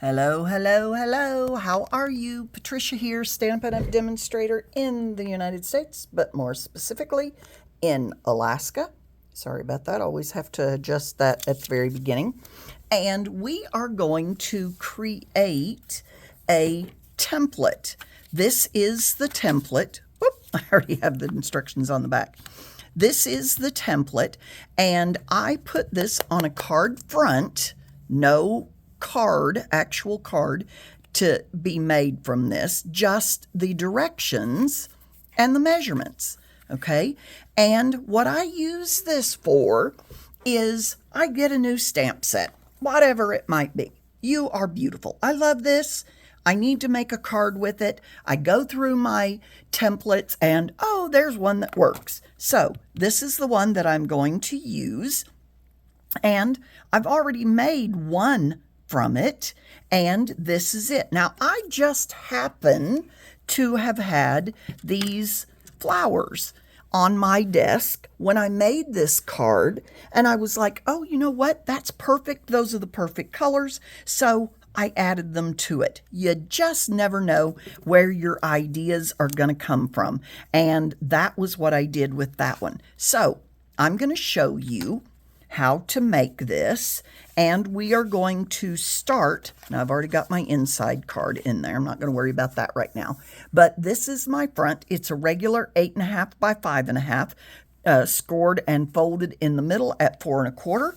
Hello, hello, hello. How are you? Patricia here, Stampin' Up! Demonstrator in the United States, but more specifically in Alaska. Sorry about that. I always have to adjust that at the very beginning. And we are going to create a template. This is the template. Whoop, I already have the instructions on the back. This is the template, and I put this on a card front, no card, actual card, to be made from this, just the directions and the measurements, okay? And what I use this for is I get a new stamp set, whatever it might be. You are beautiful. I love this. I need to make a card with it. I go through my templates and, oh, there's one that works. So this is the one that I'm going to use. And I've already made one from it, and this is it. Now, I just happen to have had these flowers on my desk when I made this card, and I was like, oh, you know what? That's perfect. Those are the perfect colors. So I added them to it. You just never know where your ideas are going to come from. And that was what I did with that one. So I'm going to show you how to make this, and we are going to start. Now, I've already got my inside card in there. I'm not going to worry about that right now. But this is my front. It's a regular 8.5 by 5.5, scored and folded in the middle at 4 1/4.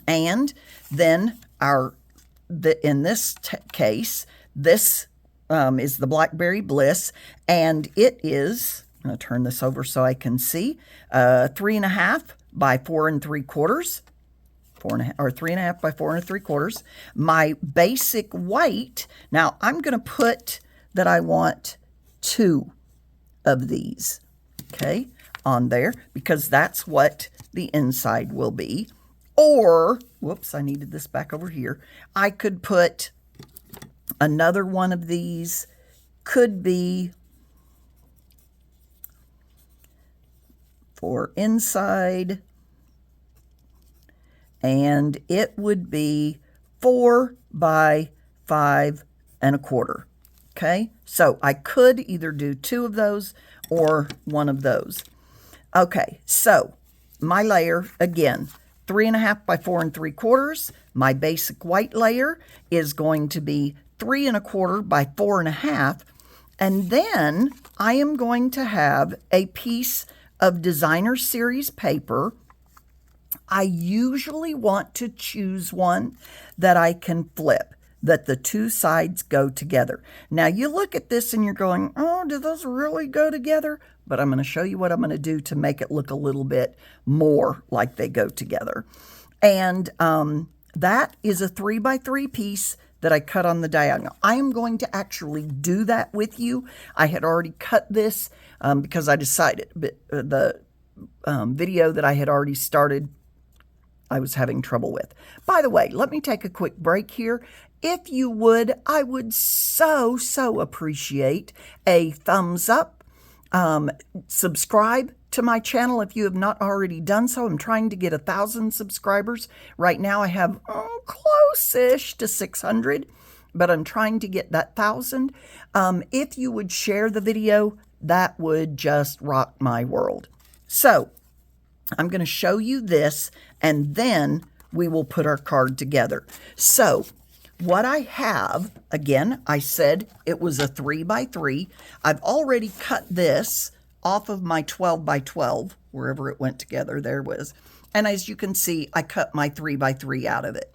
And then in this case, this is the Blackberry Bliss, and it is, I'm going to turn this over so I can see, 3.5 by 4 3/4, 3.5 by 4 3/4. My basic white. Now I'm going to put that I want 2 of these, okay, on there, because that's what the inside will be. Or, whoops, I needed this back over here. I could put another one of these, could be for inside, and it would be 4 by 5 1/4. Okay, so I could either do 2 of those or 1 of those. Okay, so my layer, again, 3.5 by 4 3/4. My basic white layer is going to be 3 1/4 by 4 1/2. And then I am going to have a piece of designer series paper. I usually want to choose one that I can flip, that the 2 sides go together. Now you look at this and you're going, oh, do those really go together? But I'm going to show you what I'm going to do to make it look a little bit more like they go together. And that is a 3 by 3 piece that I cut on the diagonal. I am going to actually do that with you. I had already cut this because I decided the video that I had already started, I was having trouble with. By the way, let me take a quick break here. If you would, I would so appreciate a thumbs up. Subscribe to my channel if you have not already done so. I'm trying to get 1,000 subscribers. Right now I have close-ish to 600, but I'm trying to get that 1,000. If you would share the video, that would just rock my world. So I'm going to show you this, and then we will put our card together. So what I have, again, I said it was a 3 by 3. I've already cut this off of my 12 by 12, wherever it went together, there it was. And as you can see, I cut my 3 by 3 out of it.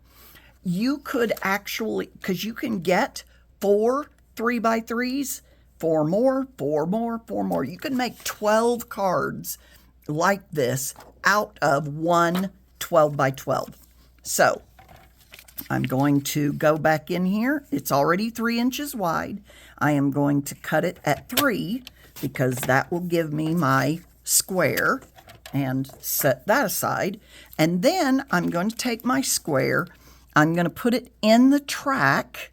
You could actually, because you can get 4 3 by 3s, 4 more, 4 more, 4 more. You can make 12 cards like this out of one 12 by 12. So I'm going to go back in here. It's already 3 inches wide. I am going to cut it at 3 because that will give me my square, and set that aside. And then I'm going to take my square. I'm going to put it in the track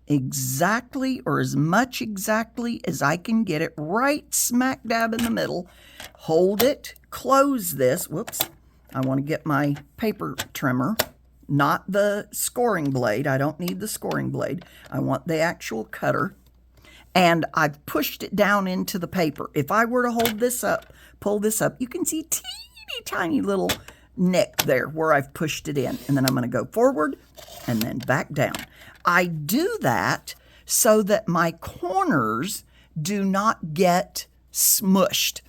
exactly, or as much exactly as I can get it, right smack dab in the middle. Hold it, close this. Whoops. I want to get my paper trimmer. not the scoring blade. I don't need the scoring blade. I want the actual cutter. And I've pushed it down into the paper. If I were to hold this up, pull this up, you can see teeny tiny little nick there where I've pushed it in. And then I'm going to go forward and then back down. I do that so that my corners do not get smushed.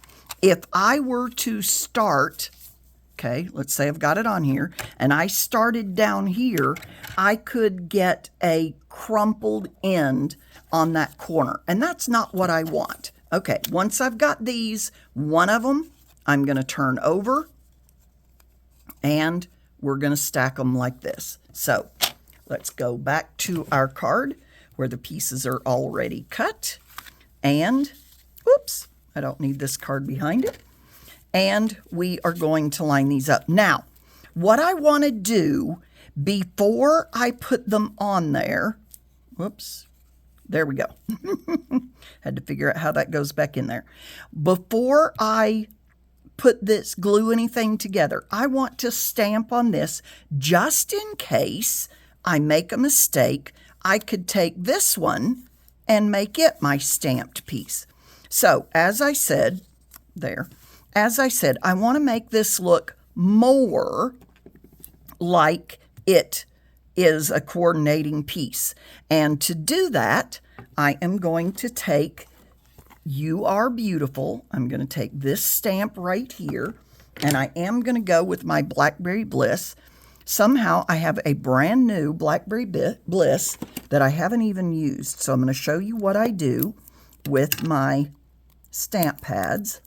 If I were to start, okay, let's say I've got it on here, and I started down here, I could get a crumpled end on that corner, and that's not what I want. Okay, once I've got these, one of them, I'm going to turn over, and we're going to stack them like this. So let's go back to our card where the pieces are already cut, and, oops, I don't need this card behind it. And we are going to line these up. Now, what I want to do before I put them on there, whoops, there we go. Had to figure out how that goes back in there. Before I put this, glue anything together, I want to stamp on this just in case I make a mistake. I could take this one and make it my stamped piece. So, as I said, I want to make this look more like it is a coordinating piece. And to do that, I am going to take You Are Beautiful. I'm going to take this stamp right here, and I am going to go with my Blackberry Bliss. Somehow I have a brand new Blackberry Bliss that I haven't even used. So I'm going to show you what I do with my stamp pads.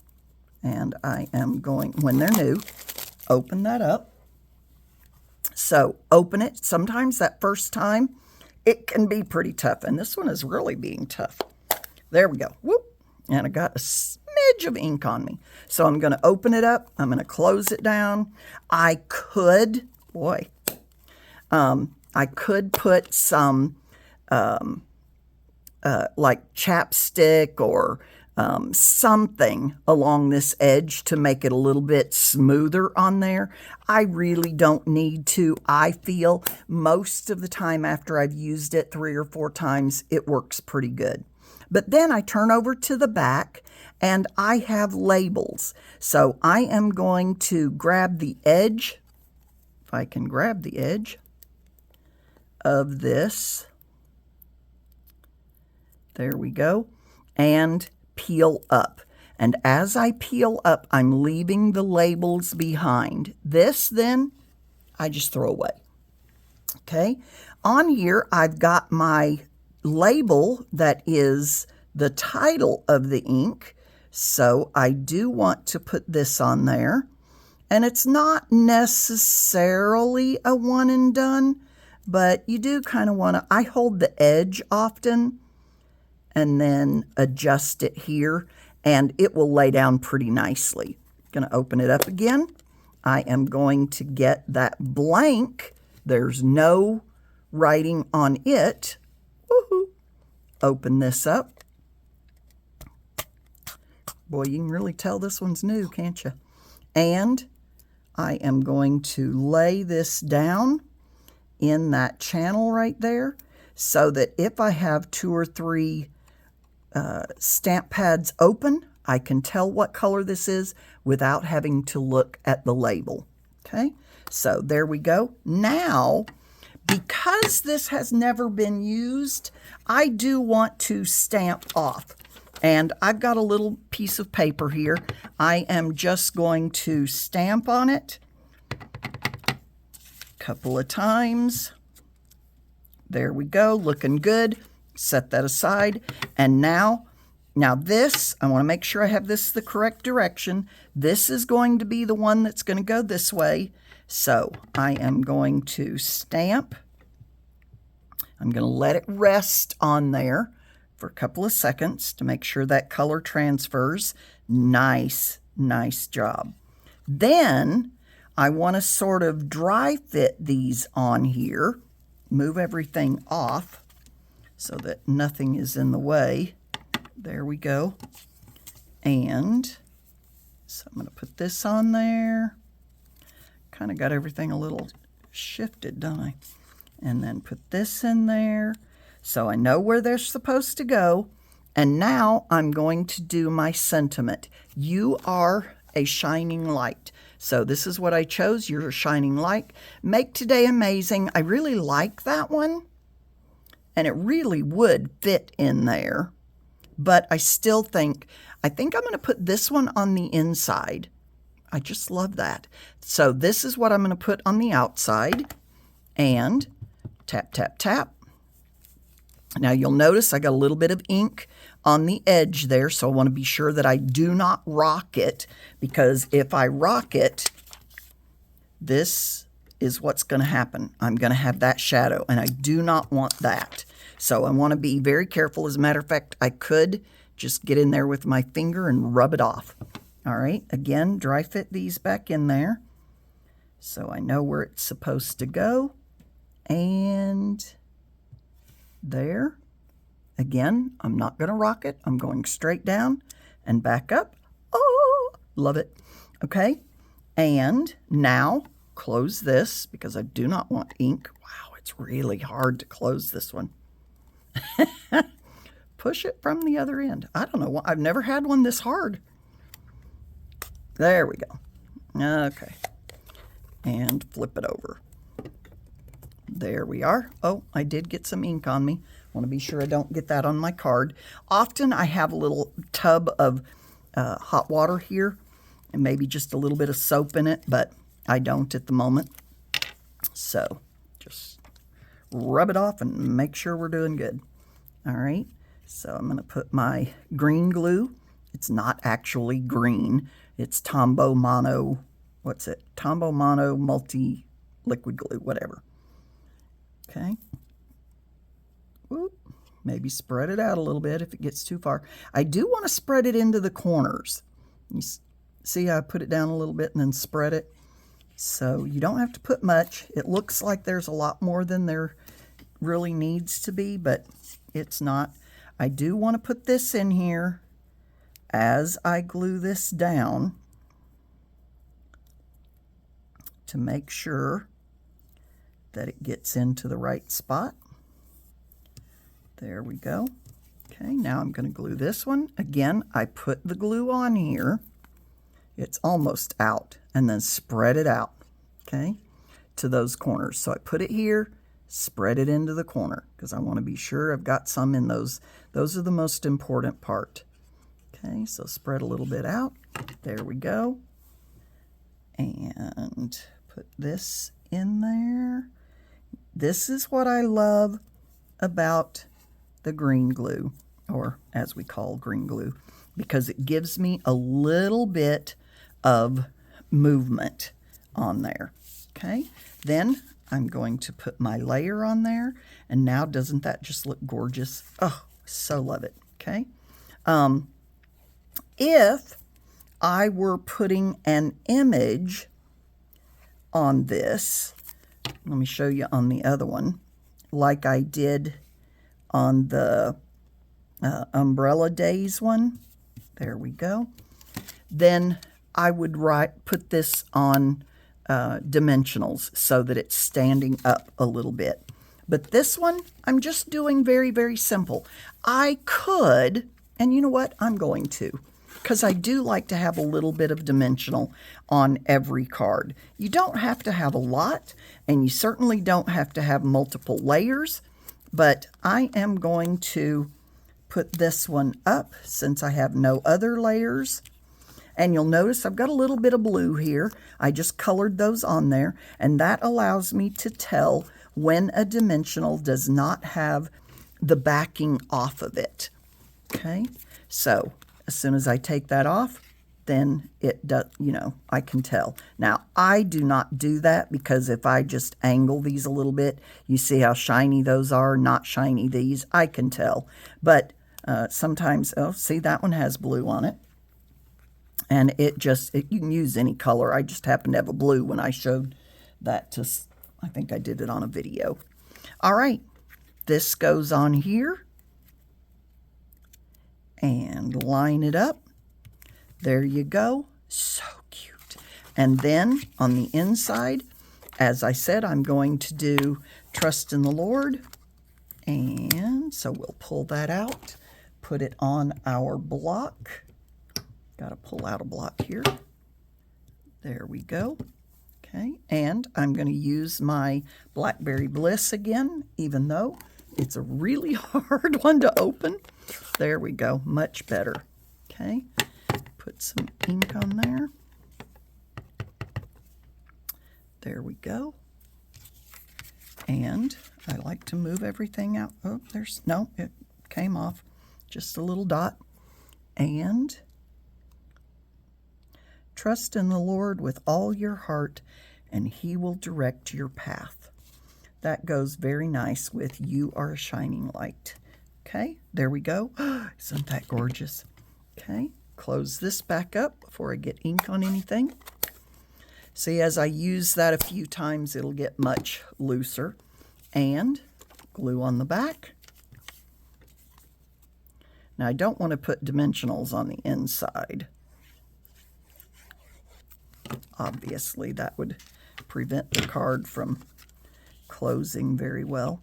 And I am going, when they're new, open that up. So open it. Sometimes that first time, it can be pretty tough. And this one is really being tough. There we go. Whoop. And I got a smidge of ink on me. So I'm going to open it up. I'm going to close it down. I could, I could put some like chapstick or something along this edge to make it a little bit smoother on there. I really don't need to. I feel most of the time after I've used it 3 or 4 times, it works pretty good. But then I turn over to the back and I have labels. So I am going to grab the edge, if I can grab the edge of this. There we go. And peel up. And as I peel up, I'm leaving the labels behind. This, then, I just throw away. Okay? On here, I've got my label that is the title of the ink. So I do want to put this on there. And it's not necessarily a one and done, but you do kind of want to, I hold the edge often and then adjust it here, and it will lay down pretty nicely. Going to open it up again. I am going to get that blank. There's no writing on it. Woohoo! Open this up. Boy, you can really tell this one's new, can't you? And I am going to lay this down in that channel right there so that if I have 2 or 3 stamp pads open, I can tell what color this is without having to look at the label. Okay, so there we go. Now, because this has never been used, I do want to stamp off. And I've got a little piece of paper here. I am just going to stamp on it a couple of times. There we go, looking good. Set that aside. And now this, I want to make sure I have this the correct direction. This is going to be the one that's going to go this way. So I am going to stamp. I'm going to let it rest on there for a couple of seconds to make sure that color transfers. Nice job. Then I want to sort of dry fit these on here. Move everything off so that nothing is in the way. There we go. And so I'm going to put this on there. Kind of got everything a little shifted, don't I? And then put this in there so I know where they're supposed to go. And now I'm going to do my sentiment. You are a shining light. So this is what I chose. You're a shining light. Make today amazing. I really like that one. And it really would fit in there. But I still think I'm going to put this one on the inside. I just love that. So this is what I'm going to put on the outside. And tap, tap, tap. Now you'll notice I got a little bit of ink on the edge there, so I want to be sure that I do not rock it, because if I rock it, this is what's going to happen. I'm going to have that shadow, and I do not want that. So I want to be very careful. As a matter of fact, I could just get in there with my finger and rub it off. All right, again, dry fit these back in there so I know where it's supposed to go. And there. Again, I'm not going to rock it. I'm going straight down and back up. Oh, love it. Okay, and now close this because I do not want ink. Wow, it's really hard to close this one. Push it from the other end. I don't know. I've never had one this hard. There we go. Okay, and flip it over. There we are. Oh, I did get some ink on me. Want to be sure I don't get that on my card. Often I have a little tub of hot water here and maybe just a little bit of soap in it, but I don't at the moment. So just rub it off and make sure we're doing good. All right, so I'm going to put my green glue. It's not actually green. It's Tombow Mono, what's it? Tombow Mono Multi Liquid Glue, whatever. Okay. Whoop. Maybe spread it out a little bit if it gets too far. I do want to spread it into the corners. You see how I put it down a little bit and then spread it? So you don't have to put much. It looks like there's a lot more than there really needs to be, but it's not. I do want to put this in here as I glue this down to make sure that it gets into the right spot. There we go. Okay, now I'm going to glue this one. Again, I put the glue on here. It's almost out, and then spread it out, okay, to those corners. So I put it here, spread it into the corner, because I want to be sure I've got some in those. Those are the most important part. Okay, so spread a little bit out. There we go. And put this in there. This is what I love about the green glue, or as we call green glue, because it gives me a little bit of movement on there. Okay, then I'm going to put my layer on there, and now doesn't that just look gorgeous? Oh, so love it. Okay, if I were putting an image on this, let me show you on the other one, like I did on the Umbrella Days one. There we go. Then I would put this on Dimensionals so that it's standing up a little bit. But this one, I'm just doing very, very simple. I could, and you know what? I'm going to, because I do like to have a little bit of dimensional on every card. You don't have to have a lot, and you certainly don't have to have multiple layers, but I am going to put this one up since I have no other layers. And you'll notice I've got a little bit of blue here. I just colored those on there, and that allows me to tell when a dimensional does not have the backing off of it. Okay, so as soon as I take that off, then it does, you know, I can tell. Now, I do not do that because if I just angle these a little bit, you see how shiny those are, not shiny these, I can tell. But sometimes, oh, see, that one has blue on it. And you can use any color. I just happened to have a blue when I showed that to, I think I did it on a video. All right, this goes on here. And line it up. There you go. So cute. And then on the inside, as I said, I'm going to do Trust in the Lord. And so we'll pull that out, put it on our block. Got to pull out a block here. There we go. Okay, and I'm going to use my Blackberry Bliss again, even though it's a really hard one to open. There we go, much better. Okay, put some ink on there. There we go. And I like to move everything out. Oh, no, it came off. Just a little dot. And trust in the Lord with all your heart, and He will direct your path. That goes very nice with You Are a Shining Light. Okay, there we go. Isn't that gorgeous? Okay, close this back up before I get ink on anything. See, as I use that a few times, it'll get much looser. And glue on the back. Now, I don't want to put dimensionals on the inside. Obviously, that would prevent the card from closing very well.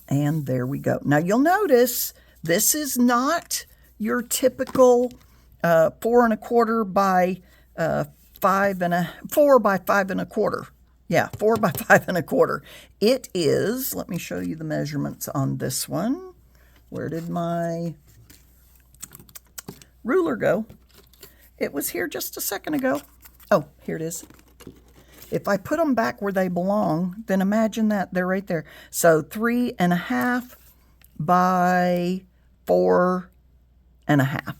And there we go. Now, you'll notice this is not your typical 4 1/4 by 4 by 5 1/4. Yeah, 4 by 5 1/4. It is, let me show you the measurements on this one. Where did my ruler go? It was here just a second ago. Oh, here it is. If I put them back where they belong, then imagine that. They're right there. So 3 1/2 by 4 1/2.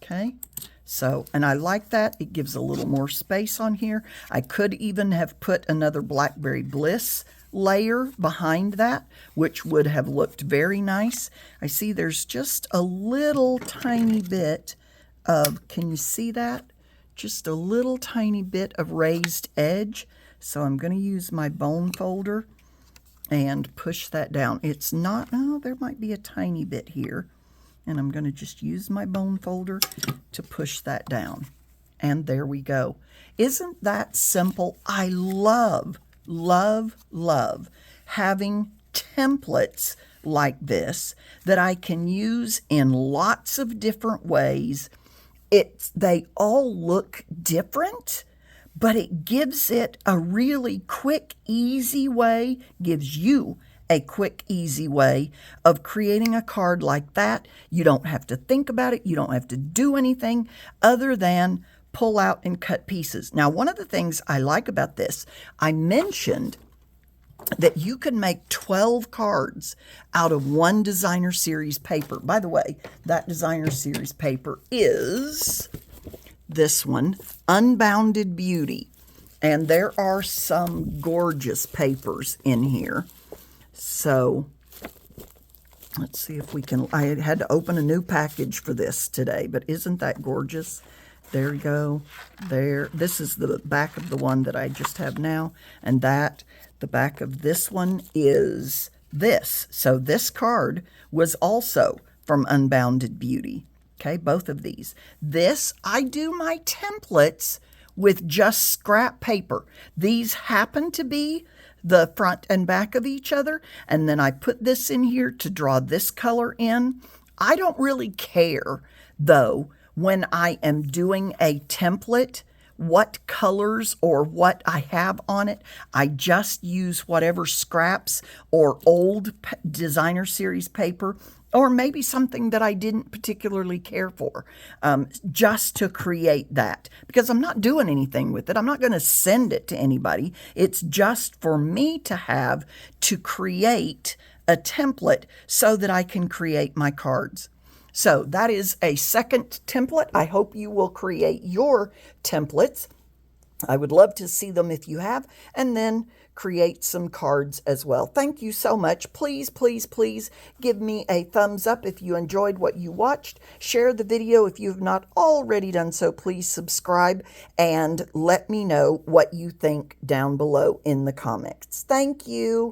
Okay. So, and I like that. It gives a little more space on here. I could even have put another Blackberry Bliss layer behind that, which would have looked very nice. I see there's just a little tiny bit of, can you see that? Just a little tiny bit of raised edge. So I'm going to use my bone folder and push that down. It's not, oh, there might be a tiny bit here. And I'm going to just use my bone folder to push that down. And there we go. Isn't that simple? I love, love, love having templates like this that I can use in lots of different ways. They all look different, but it gives it a really quick, easy way, gives you a quick, easy way of creating a card like that. You don't have to think about it. You don't have to do anything other than pull out and cut pieces. Now, one of the things I like about this, I mentioned that you can make 12 cards out of one designer series paper. By the way, that designer series paper is this one, Unbounded Beauty. And there are some gorgeous papers in here. So let's see if we can, I had to open a new package for this today, but isn't that gorgeous? There you go. There. This is the back of the one that I just have now. And that, the back of this one is this. So this card was also from Unbounded Beauty. Okay, both of these. This, I do my templates with just scrap paper. These happen to be the front and back of each other, and then I put this in here to draw this color in. I don't really care, though, when I am doing a template, what colors or what I have on it. I just use whatever scraps or old designer series paper, or maybe something that I didn't particularly care for, just to create that. Because I'm not doing anything with it. I'm not going to send it to anybody. It's just for me to have to create a template so that I can create my cards. So that is a second template. I hope you will create your templates. I would love to see them if you have, and then create some cards as well. Thank you so much. Please, please, please give me a thumbs up if you enjoyed what you watched. Share the video if you've not already done so. Please subscribe and let me know what you think down below in the comments. Thank you.